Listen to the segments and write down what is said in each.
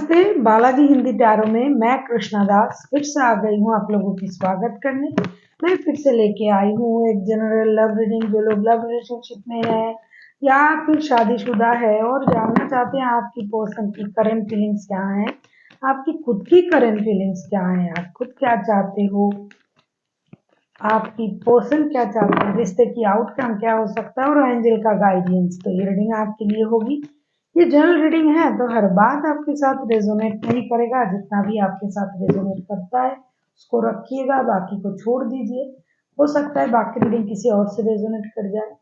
नमस्ते, बालाजी हिंदी टैरो में मैं कृष्णा दास फिर से आ गई हूँ आप लोगों की स्वागत करने। मैं फिर से लेके आई हूँ एक जनरल लव रीडिंग। जो लोग लव रिलेशनशिप में है या फिर शादीशुदा है और जानना चाहते हैं आपकी पर्सन की करंट फीलिंग्स क्या है, आपकी खुद की करंट फीलिंग्स क्या है, आप खुद क्या चाहते हो, आपकी पर्सन क्या चाहते हैं, रिश्ते की आउटकम क्या हो सकता है और एंजल का गाइडेंस। तो ये रीडिंग आपके लिए होगी। ये जनरल रीडिंग है तो हर बात आपके साथ रेजोनेट नहीं करेगा। जितना भी आपके साथ रेजोनेट करता है उसको रखिएगा, बाकी को छोड़ दीजिए। हो सकता है बाकी रीडिंग किसी और से रेजोनेट कर जाए।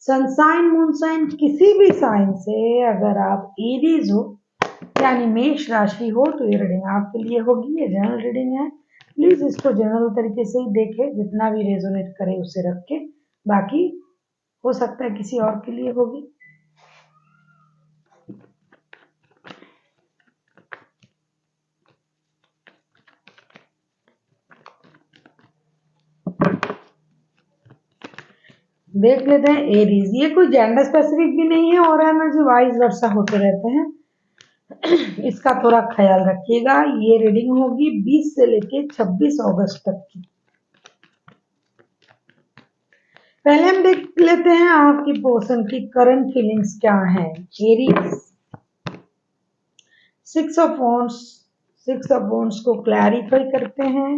सनसाइन मूनसाइन किसी भी साइन से अगर आप एरीज हो यानी मेष राशि हो तो ये रीडिंग आपके लिए होगी। ये जनरल रीडिंग है, प्लीज इसको जनरल तरीके से ही देखें, जितना भी रेजोनेट करे उसे रख के, बाकी हो सकता है किसी और के लिए होगी। देख लेते हैं एरीज। ये कोई जेंडर स्पेसिफिक भी नहीं है और एनर्जी वाइज वर्षा होते रहते हैं। इसका थोड़ा ख्याल रखिएगा। ये रीडिंग होगी 20 से लेके 26 अगस्त तक की। पहले हम देख लेते हैं आपकी पर्सन की करंट फीलिंग्स क्या है। एरीज 6 ऑफ वांड्स को क्लैरिफाई करते हैं।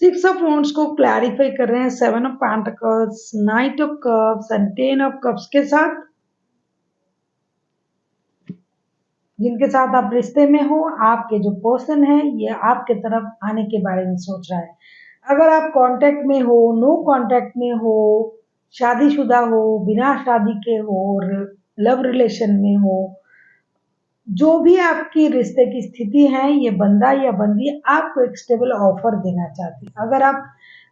सिक्स ऑफ वांड्स को क्लैरिफाई कर रहे हैं 7 of pentacles, 9 of cups and 10 of cups के साथ। जिनके साथ आप रिश्ते में हो, आपके जो पर्सन है ये आपके तरफ आने के बारे में सोच रहा है। अगर आप कांटेक्ट में हो, नो कांटेक्ट में हो, शादीशुदा हो, बिना शादी के हो और लव रिलेशन में हो, जो भी आपकी रिश्ते की स्थिति है, ये बंदा या बंदी आपको एक स्टेबल ऑफर देना चाहती है। अगर आप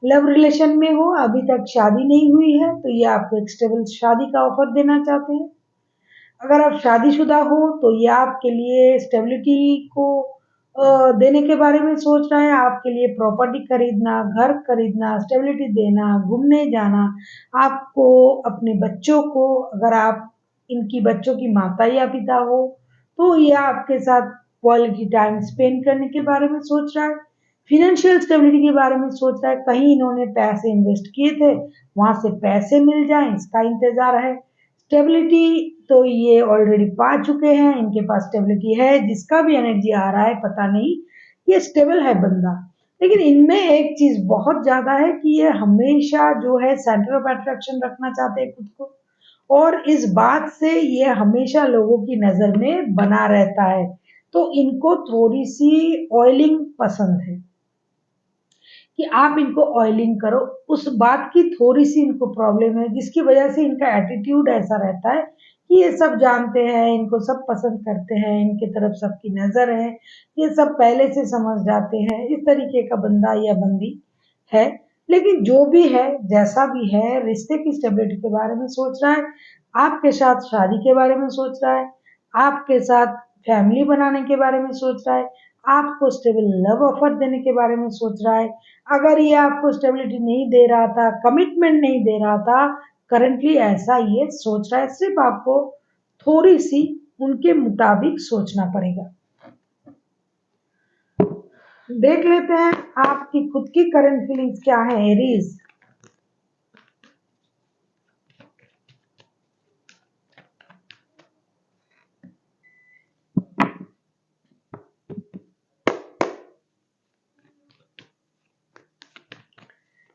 लव रिलेशन में हो, अभी तक शादी नहीं हुई है, तो ये आपको एक स्टेबल शादी का ऑफर देना चाहते हैं। अगर आप शादीशुदा हो तो ये आपके लिए स्टेबिलिटी को देने के बारे में सोच रहा है। आपके लिए प्रॉपर्टी खरीदना, घर खरीदना, स्टेबिलिटी देना, घूमने जाना, आपको अपने बच्चों को, अगर आप इनकी बच्चों की माता या पिता हो तो ये आपके साथ क्वालिटी टाइम स्पेंड करने के बारे में सोच रहा है। फिनेंशियल स्टेबिलिटी के बारे में सोच रहा है। कहीं इन्होंने पैसे इन्वेस्ट किए थे, वहां से पैसे मिल जाएं, इसका इंतजार है। स्टेबिलिटी तो ये ऑलरेडी पा चुके हैं, इनके पास स्टेबिलिटी है। जिसका भी एनर्जी आ रहा है पता नहीं, ये स्टेबल है बंदा। लेकिन इनमें एक चीज बहुत ज्यादा है कि ये हमेशा जो है सेंटर ऑफ अट्रैक्शन रखना चाहते हैं खुद को, और इस बात से ये हमेशा लोगों की नजर में बना रहता है। तो इनको थोड़ी सी ऑयलिंग पसंद है कि आप इनको ऑयलिंग करो, उस बात की थोड़ी सी इनको प्रॉब्लम है, जिसकी वजह से इनका एटीट्यूड ऐसा रहता है कि ये सब जानते हैं, इनको सब पसंद करते हैं, इनके तरफ सबकी नजर है, ये सब पहले से समझ जाते हैं। इस तरीके का बंदा या बंदी है। लेकिन जो भी है, जैसा भी है, रिश्ते की स्टेबिलिटी के बारे में सोच रहा है, आपके साथ शादी के बारे में सोच रहा है, आपके साथ फैमिली बनाने के बारे में सोच रहा है, आपको स्टेबल लव ऑफर देने के बारे में सोच रहा है। अगर ये आपको स्टेबिलिटी नहीं दे रहा था, कमिटमेंट नहीं दे रहा था, करंटली ऐसा ये सोच रहा है। सिर्फ आपको थोड़ी सी उनके मुताबिक सोचना पड़ेगा। देख लेते हैं आपकी खुद की करंट फीलिंग्स क्या है एरीज।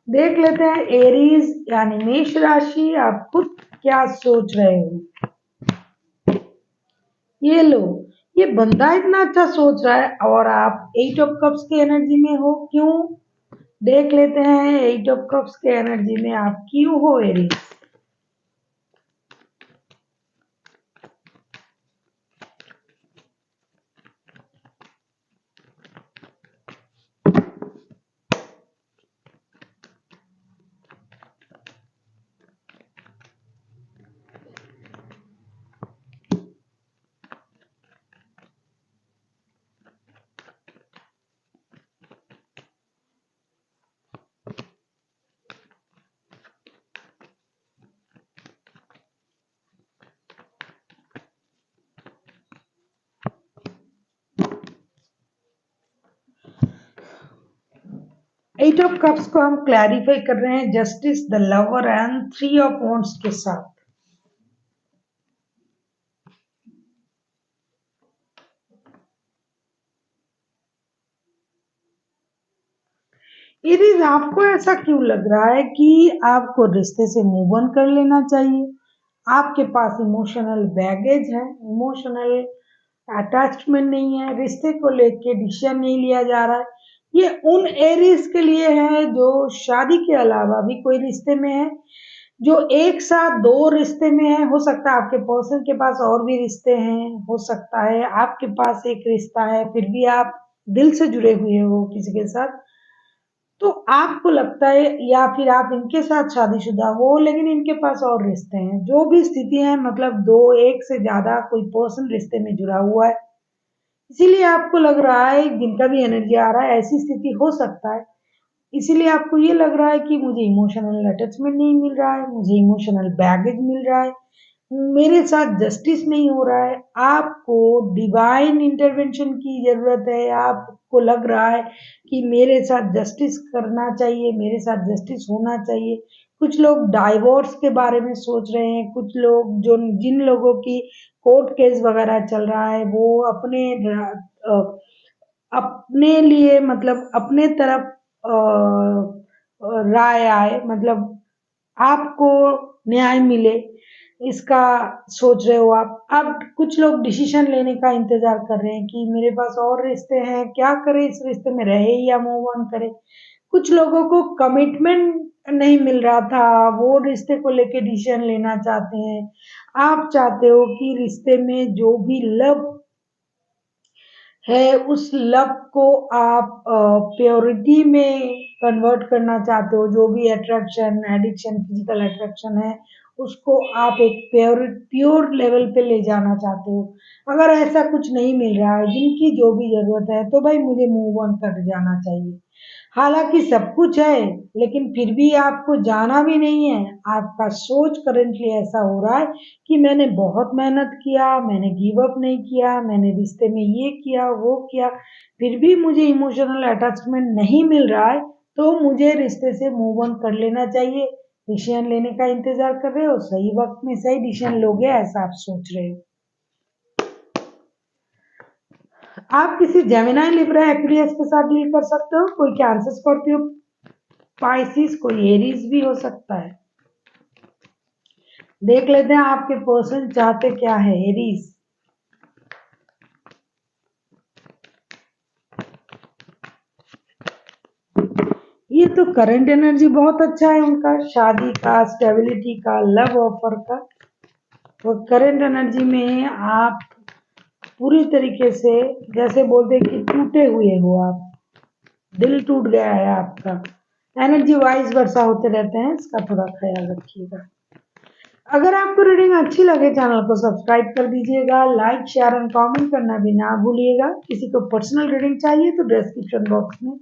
देख लेते हैं एरीज यानी मेष राशि, आप खुद क्या सोच रहे हो। ये लो, ये बंदा इतना अच्छा सोच रहा है और आप 8 ऑफ कप्स की एनर्जी में हो। क्यों? देख लेते हैं 8 ऑफ कप्स के एनर्जी में आप क्यों हो एरीज। एट ऑफ कप्स को हम क्लैरिफाई कर रहे हैं justice, the lover and 3 of wands के साथ। एरीज, आपको ऐसा क्यों लग रहा है कि आपको रिश्ते से मूव ऑन कर लेना चाहिए? आपके पास इमोशनल बैगेज है, इमोशनल अटैचमेंट नहीं है, रिश्ते को लेके डिसीजन नहीं लिया जा रहा है। ये उन एरीज के लिए है जो शादी के अलावा भी कोई रिश्ते में है, जो एक साथ दो रिश्ते में है। हो सकता है आपके पर्सन के पास और भी रिश्ते हैं, हो सकता है आपके पास एक रिश्ता है फिर भी आप दिल से जुड़े हुए हो किसी के साथ। तो आपको लगता है या फिर आप इनके साथ शादीशुदा हो लेकिन इनके पास और रिश्ते हैं, जो भी स्थिति है, मतलब दो एक से ज्यादा कोई पर्सन रिश्ते में जुड़ा हुआ है, इसीलिए आपको लग रहा है जिनका भी एनर्जी आ रहा है ऐसी स्थिति हो सकता है। इसीलिए आपको ये लग रहा है कि मुझे इमोशनल अटैचमेंट नहीं मिल रहा है, मुझे इमोशनल बैगेज मिल रहा है, मेरे साथ जस्टिस नहीं हो रहा है। आपको डिवाइन इंटरवेंशन की जरूरत है, आपको लग रहा है कि मेरे साथ जस्टिस करना चाहिए, मेरे साथ जस्टिस होना चाहिए। कुछ लोग डाइवोर्स के बारे में सोच रहे हैं, कुछ लोग जो जिन लोगों की कोर्ट केस वगैरह चल रहा है वो अपने लिए, मतलब अपने तरफ राय आए, मतलब आपको न्याय मिले, इसका सोच रहे हो आप। अब कुछ लोग डिसीजन लेने का इंतजार कर रहे हैं कि मेरे पास और रिश्ते हैं, क्या करें, इस रिश्ते में रहे या मूव ऑन करें। कुछ लोगों को कमिटमेंट नहीं मिल रहा था, वो रिश्ते को लेके डिसीजन लेना चाहते हैं। आप चाहते हो कि रिश्ते में जो भी लव है उस लव को आप प्योरिटी में कन्वर्ट करना चाहते हो। जो भी अट्रैक्शन, एडिक्शन, फिजिकल अट्रैक्शन है उसको आप एक प्योर लेवल पे ले जाना चाहते हो। अगर ऐसा कुछ नहीं मिल रहा है, जिनकी जो भी जरूरत है, तो भाई मुझे मूव ऑन कर जाना चाहिए। हालांकि सब कुछ है लेकिन फिर भी आपको जाना भी नहीं है। आपका सोच करंटली ऐसा हो रहा है कि मैंने बहुत मेहनत किया, मैंने गिव अप नहीं किया, मैंने रिश्ते में ये किया वो किया, फिर भी मुझे इमोशनल अटैचमेंट नहीं मिल रहा है, तो मुझे रिश्ते से मूव ऑन कर लेना चाहिए। डिसीजन लेने का इंतजार कर रहे हो, सही वक्त में सही डिसीजन लोगे ऐसा आप सोच रहे हो। आप किसी जेमिनाई, लिब्रा, एक्वेरियस के साथ डील कर सकते हो, कोई कैंसर, स्कॉर्पियो, पाइसिस, कोई एरीज भी हो सकता है। देख लेते हैं आपके पर्सन चाहते क्या है एरीज। ये तो करंट एनर्जी बहुत अच्छा है उनका, शादी का, स्टेबिलिटी का, लव ऑफर का। तो करंट एनर्जी में आप पूरी तरीके से, जैसे बोलते हैं कि टूटे हुए हो आप, दिल टूट गया है आपका। एनर्जी वाइज वर्षा होते रहते हैं, इसका थोड़ा ख्याल रखिएगा। अगर आपको रीडिंग अच्छी लगे चैनल को सब्सक्राइब कर दीजिएगा, लाइक, शेयर एंड कमेंट करना भी ना भूलिएगा। किसी को पर्सनल रीडिंग चाहिए तो डिस्क्रिप्शन बॉक्स में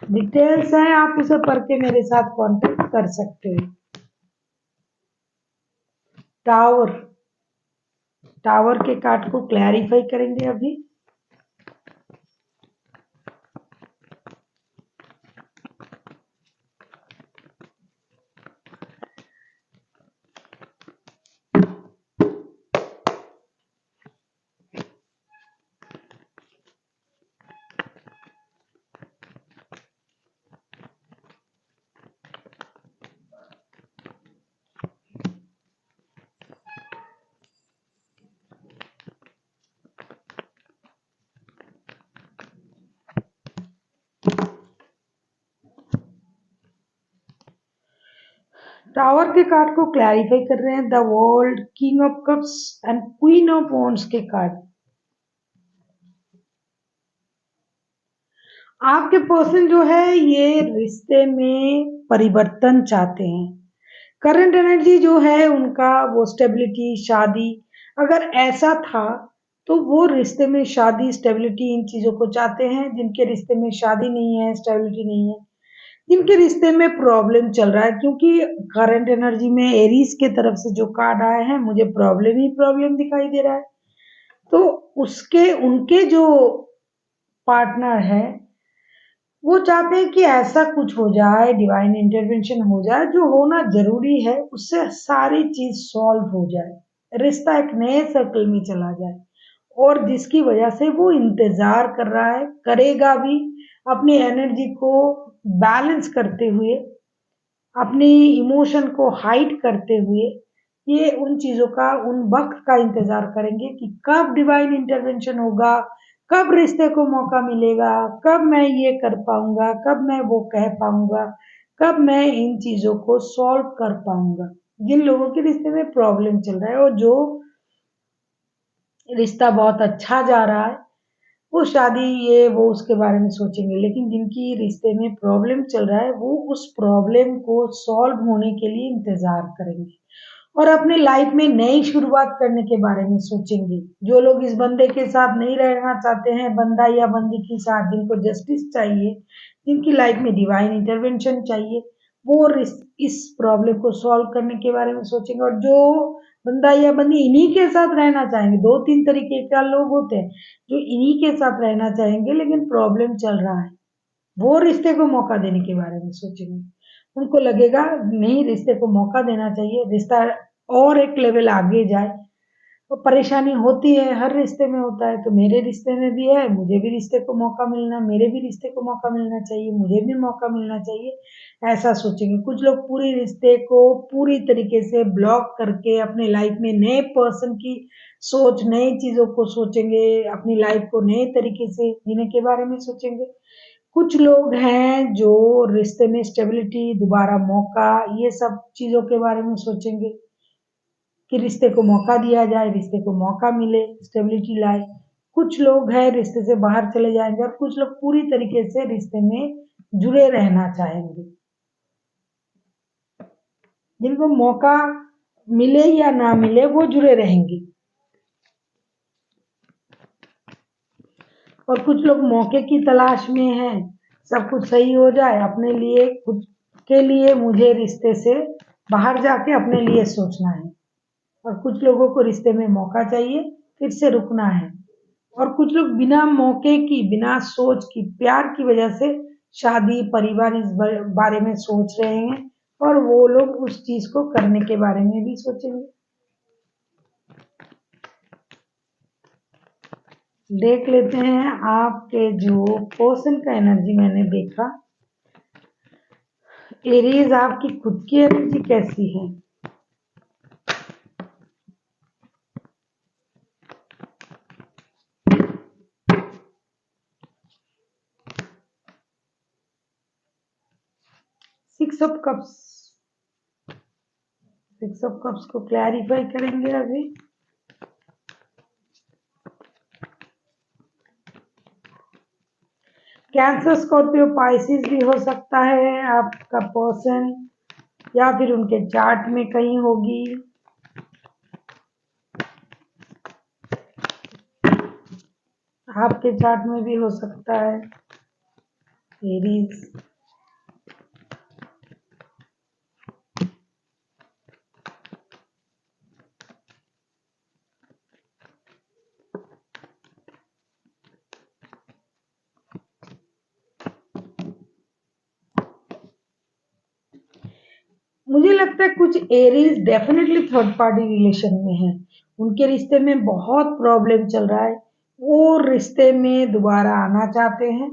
डिटेल्स है, आप उसे पढ़ के मेरे साथ कांटेक्ट कर सकते हो। टावर, टावर के कार्ड को क्लैरिफाई करेंगे अभी। टावर के कार्ड को क्लैरिफाई कर रहे हैं the world, king of cups and queen of wands के कार्ड। आपके पर्सन जो है ये रिश्ते में परिवर्तन चाहते हैं। करंट एनर्जी जो है उनका वो स्टेबिलिटी, शादी, अगर ऐसा था तो वो रिश्ते में शादी, स्टेबिलिटी इन चीजों को चाहते हैं। जिनके रिश्ते में शादी नहीं है, स्टेबिलिटी नहीं है, जिनके रिश्ते में प्रॉब्लम चल रहा है, क्योंकि करंट एनर्जी में एरीज के तरफ से जो कार्ड आए हैं मुझे प्रॉब्लम ही प्रॉब्लम दिखाई दे रहा है। तो उसके उनके जो पार्टनर है वो चाहते हैं कि ऐसा कुछ हो जाए, डिवाइन इंटरवेंशन हो जाए, जो होना जरूरी है उससे सारी चीज सॉल्व हो जाए, रिश्ता एक नए सर्कल में चला जाए। और जिसकी वजह से वो इंतजार कर रहा है, करेगा भी, अपनी एनर्जी को बैलेंस करते हुए, अपनी इमोशन को हाइड करते हुए, ये उन चीजों का, उन वक्त का इंतजार करेंगे कि कब डिवाइन इंटरवेंशन होगा, कब रिश्ते को मौका मिलेगा, कब मैं ये कर पाऊंगा, कब मैं वो कह पाऊंगा, कब मैं इन चीजों को सॉल्व कर पाऊंगा। जिन लोगों के रिश्ते में प्रॉब्लम चल रहा है और जो रिश्ता बहुत अच्छा जा रहा है, वो शादी ये वो उसके बारे में सोचेंगे, लेकिन जिनकी रिश्ते में प्रॉब्लम चल रहा है वो उस प्रॉब्लम को सॉल्व होने के लिए इंतजार करेंगे और अपने लाइफ में नई शुरुआत करने के बारे में सोचेंगे। जो लोग इस बंदे के साथ नहीं रहना चाहते हैं, बंदा या बंदी के साथ, जिनको जस्टिस चाहिए, जिनकी लाइफ में डिवाइन इंटरवेंशन चाहिए, वो इस प्रॉब्लम को सॉल्व करने के बारे में सोचेंगे। और जो बंदा या बंदी इन्हीं के साथ रहना चाहेंगे, दो तीन तरीके का लोग होते हैं जो इन्हीं के साथ रहना चाहेंगे लेकिन प्रॉब्लम चल रहा है, वो रिश्ते को मौका देने के बारे में सोचेंगे। उनको लगेगा नहीं, रिश्ते को मौका देना चाहिए, रिश्ता और एक लेवल आगे जाए। तो परेशानी होती है, हर रिश्ते में होता है, तो मेरे रिश्ते में भी है, मुझे भी रिश्ते को मौका मिलना, मेरे भी रिश्ते को मौका मिलना चाहिए, मुझे भी मौका मिलना चाहिए, ऐसा सोचेंगे। कुछ लोग पूरी रिश्ते को पूरी तरीके से ब्लॉक करके अपने लाइफ में नए पर्सन की सोच, नई चीजों को सोचेंगे, अपनी लाइफ को नए तरीके से जीने के बारे में सोचेंगे। कुछ लोग हैं जो रिश्ते में स्टेबिलिटी, दोबारा मौका, ये सब चीजों के बारे में सोचेंगे कि रिश्ते को मौका दिया जाए, रिश्ते को मौका मिले, स्टेबिलिटी लाए। कुछ लोग हैं रिश्ते से बाहर चले जाएंगे और कुछ लोग पूरी तरीके से रिश्ते में जुड़े रहना चाहेंगे। जिनको मौका मिले या ना मिले वो जुड़े रहेंगे। और कुछ लोग मौके की तलाश में हैं, सब कुछ सही हो जाए अपने लिए, खुद के लिए, मुझे रिश्ते से बाहर जाके अपने लिए सोचना है। और कुछ लोगों को रिश्ते में मौका चाहिए, फिर से रुकना है। और कुछ लोग बिना मौके की, बिना सोच की, प्यार की वजह से शादी, परिवार इस बारे में सोच रहे हैं और वो लोग उस चीज को करने के बारे में भी सोचेंगे। देख लेते हैं आपके जो पर्सन का एनर्जी मैंने देखा। एरीज, आपकी खुद की एनर्जी कैसी है? Six of cups, six of cups को क्लैरिफाई करेंगे अभी। कैंसर, स्कॉर्पियो, पाइसिस भी हो सकता है आपका पर्सन, या फिर उनके चार्ट में कहीं होगी। आपके चार्ट में भी हो सकता है एरीज। मुझे लगता है कुछ Aries definitely third party relation में है, उनके रिश्ते में बहुत प्रॉब्लम चल रहा है, वो रिश्ते में दोबारा आना चाहते हैं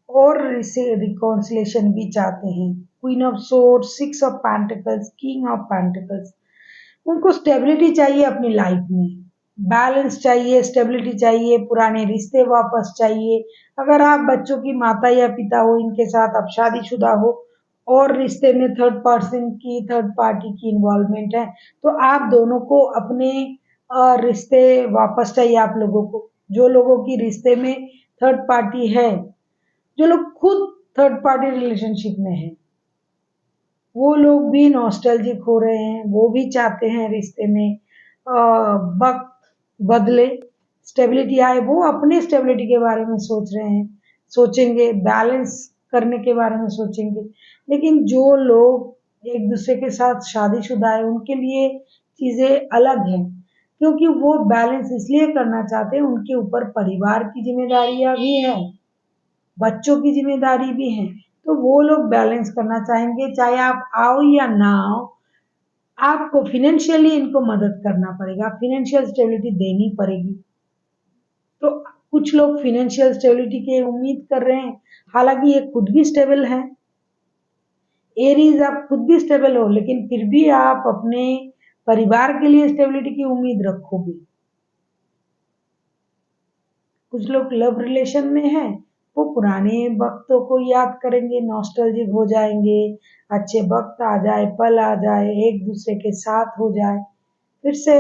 और रिकॉन्सिलेशन भी चाहते हैं। Queen of sword, six of pentacles, king of pentacles, उनको स्टेबिलिटी चाहिए अपनी लाइफ में, बैलेंस चाहिए, स्टेबिलिटी चाहिए, पुराने रिश्ते वापस चाहिए। अगर आप बच्चों की माता या पिता हो, इनके साथ आप शादीशुदा हो, और रिश्ते में थर्ड पार्टी की इन्वॉल्वमेंट है, तो आप दोनों को अपने रिश्ते वापस चाहिए आप लोगों को। जो लोगों की रिश्ते में थर्ड पार्टी है, जो लोग खुद थर्ड पार्टी रिलेशनशिप में हैं, वो लोग भी नॉस्टैल्जिक हो रहे हैं, वो भी चाहते हैं रिश्ते में वक़्त बदले, स्टेबिलिटी आए, वो अपने स्टेबिलिटी के बारे में सोच रहे हैं, सोचेंगे, बैलेंस करने के बारे में सोचेंगे। लेकिन जो लोग एक-दूसरे के साथ शादीशुदा हैं, उनके लिए चीज़ें अलग हैं, क्योंकि वो बैलेंस इसलिए करना चाहते हैं, उनके ऊपर परिवार की ज़िम्मेदारियाँ भी हैं। बच्चों की ज़िम्मेदारी भी है, तो वो लोग बैलेंस करना चाहेंगे, चाहे आप आओ या ना आओ, आपको फ़ाइनेंशियली इनको मदद करना पड़ेगा, फ़ाइनेंशियल स्टेबिलिटी देनी पड़ेगी। तो कुछ लोग फ़ाइनेंशियल स्टेबिलिटी की उम्मीद कर रहे हैं, हालाँकि ये खुद भी स्टेबल हैं। एरीज़ आप खुद भी स्टेबल हो, लेकिन फिर भी आप अपने परिवार के लिए स्टेबिलिटी की उम्मीद रखोगे। कुछ लोग लव रिलेशन में हैं, वो पुराने वक़्तों को याद करेंगे, नॉस्टैल्जिक हो जाएँगे, अच्छे वक़्त आ जाए, पल आ जाए, एक-दूसरे के साथ हो जाए, फिर से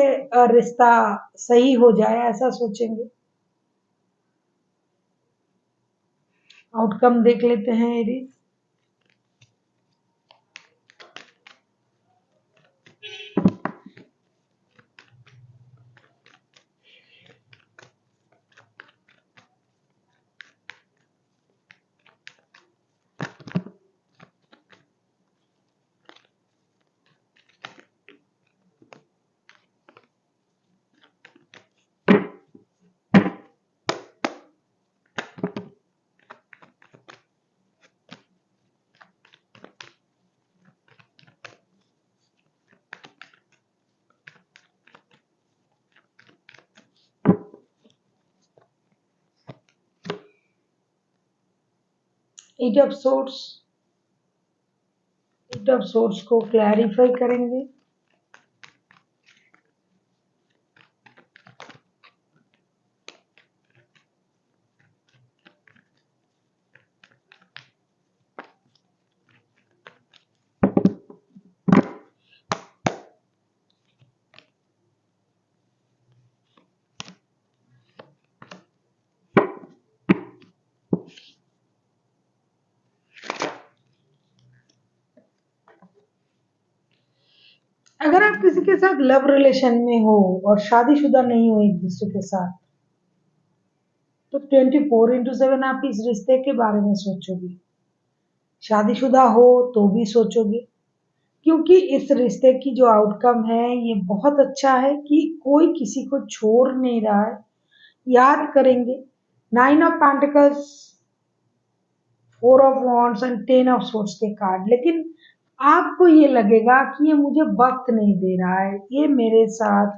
रिश्ता सही हो जाए, ऐसा सोचेंगे। आउटकम देख लेते हैं एरीज़। एट ऑफ सोर्स को क्लैरिफाई करेंगे। अगर आप किसी के साथ लव रिलेशन में हो और शादीशुदा नहीं हो एक-दूसरे के साथ, तो 24/7 आप इस रिश्ते के बारे में सोचोगे। शादीशुदा हो तो भी सोचोगे, क्योंकि इस रिश्ते की जो आउटकम है ये बहुत अच्छा है कि कोई किसी को छोड़ नहीं रहा है। याद करेंगे 9 of pentacles, 4 of wands and 10 of swords के कार्ड, लेकिन आपको ये लगेगा कि ये मुझे वक्त नहीं दे रहा है, ये मेरे साथ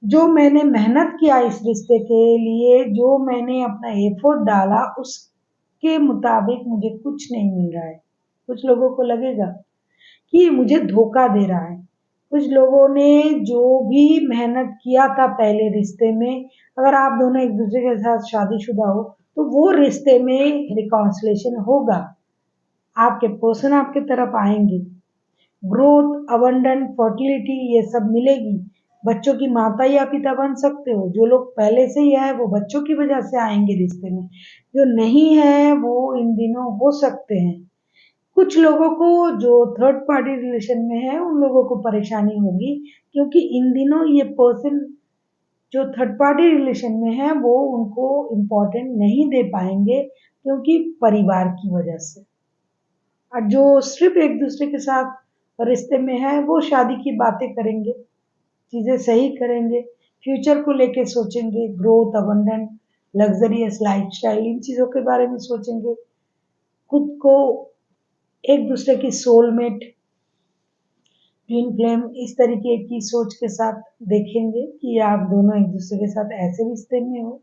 जो मैंने मेहनत किया इस रिश्ते के लिए, जो मैंने अपना एफर्ट डाला, उसके मुताबिक मुझे कुछ नहीं मिल रहा है। कुछ लोगों को लगेगा कि ये मुझे धोखा दे रहा है। कुछ लोगों ने जो भी मेहनत किया था पहले रिश्ते में, अगर आप दोनों एक दूसरे के साथ शादीशुदा हो, तो वो रिश्ते में रिकॉन्सिलेशन होगा। आपके पर्सन आपके तरफ आएंगे, ग्रोथ, अबंडेंट, फर्टिलिटी ये सब मिलेगी। बच्चों की माता या पिता बन सकते हो। जो लोग पहले से ही है वो बच्चों की वजह से आएंगे रिश्ते में, जो नहीं है वो इन दिनों हो सकते हैं। कुछ लोगों को जो थर्ड पार्टी रिलेशन में है उन लोगों को परेशानी होगी, क्योंकि इन दिनों ये पर्सन जो थर्ड पार्टी रिलेशन में है वो उनको इम्पोर्टेंट नहीं दे पाएंगे, क्योंकि परिवार की वजह से। और जो सिर्फ एक दूसरे के साथ रिश्ते में है वो शादी की बातें करेंगे, चीजें सही करेंगे, फ्यूचर को लेके सोचेंगे, ग्रोथ, अबंडेंट, लग्जरियस लाइफस्टाइल, इन चीजों के बारे में सोचेंगे। खुद को एक दूसरे की सोलमेट, ट्विन फ्लेम, इस तरीके की सोच के साथ देखेंगे कि आप दोनों एक दूसरे के साथ ऐसे रिश्ते में हो।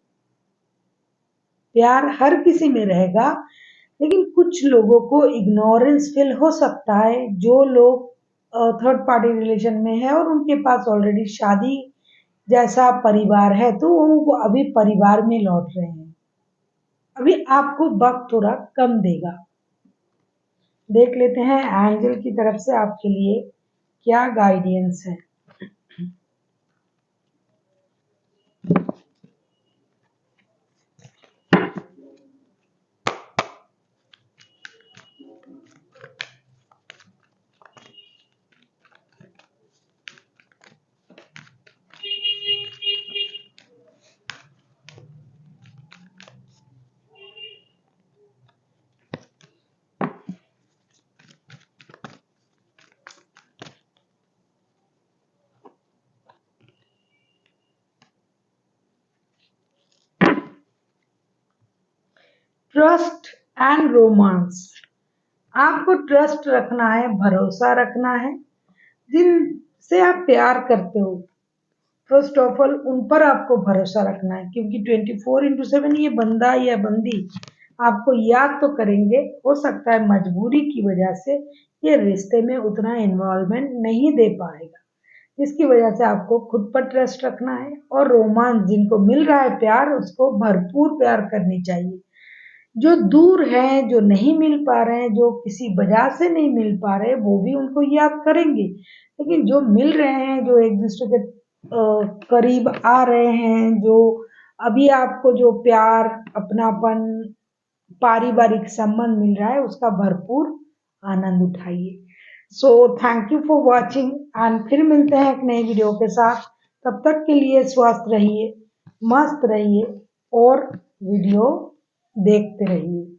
प्यार हर किसी में रहेगा, लेकिन कुछ लोगों को इग्नोरेंस फील हो सकता है, जो लोग थर्ड पार्टी रिलेशन में है और उनके पास ऑलरेडी शादी जैसा परिवार है, तो वो अभी परिवार में लौट रहे हैं। अभी आपको वक्त थोड़ा कम देगा, देख लेते हैं एंजल की तरफ से आपके लिए क्या गाइडेंस है। Trust and romance. आपको ट्रस्ट रखना है, भरोसा रखना है, जिनसे आप प्यार करते हो फर्स्ट ऑफ ऑल उन पर आपको भरोसा रखना है, क्योंकि 24/7 ये बंदा या बंदी आपको याद तो करेंगे, हो सकता है मजबूरी की वजह से ये रिश्ते में उतना इन्वॉल्वमेंट नहीं दे पाएगा, इसकी वजह से आपको खुद पर ट्रस्ट रखना है। और रोमांस, जिनको मिल रहा है प्यार उसको भरपूर प्यार करनी चाहिए। जो दूर हैं, जो नहीं मिल पा रहे हैं, जो किसी वजह से नहीं मिल पा रहे, वो भी उनको याद करेंगे, लेकिन जो मिल रहे हैं, जो एक दूसरे के करीब आ रहे हैं, जो अभी आपको जो प्यार, अपनापन, पारिवारिक संबंध मिल रहा है, उसका भरपूर आनंद उठाइए। So thank you for watching and फिर मिलते हैं एक नए वीडियो के साथ। तब तक के लिए स्वस्थ रहिए, मस्त रहिए और वीडियो देखते रहिए।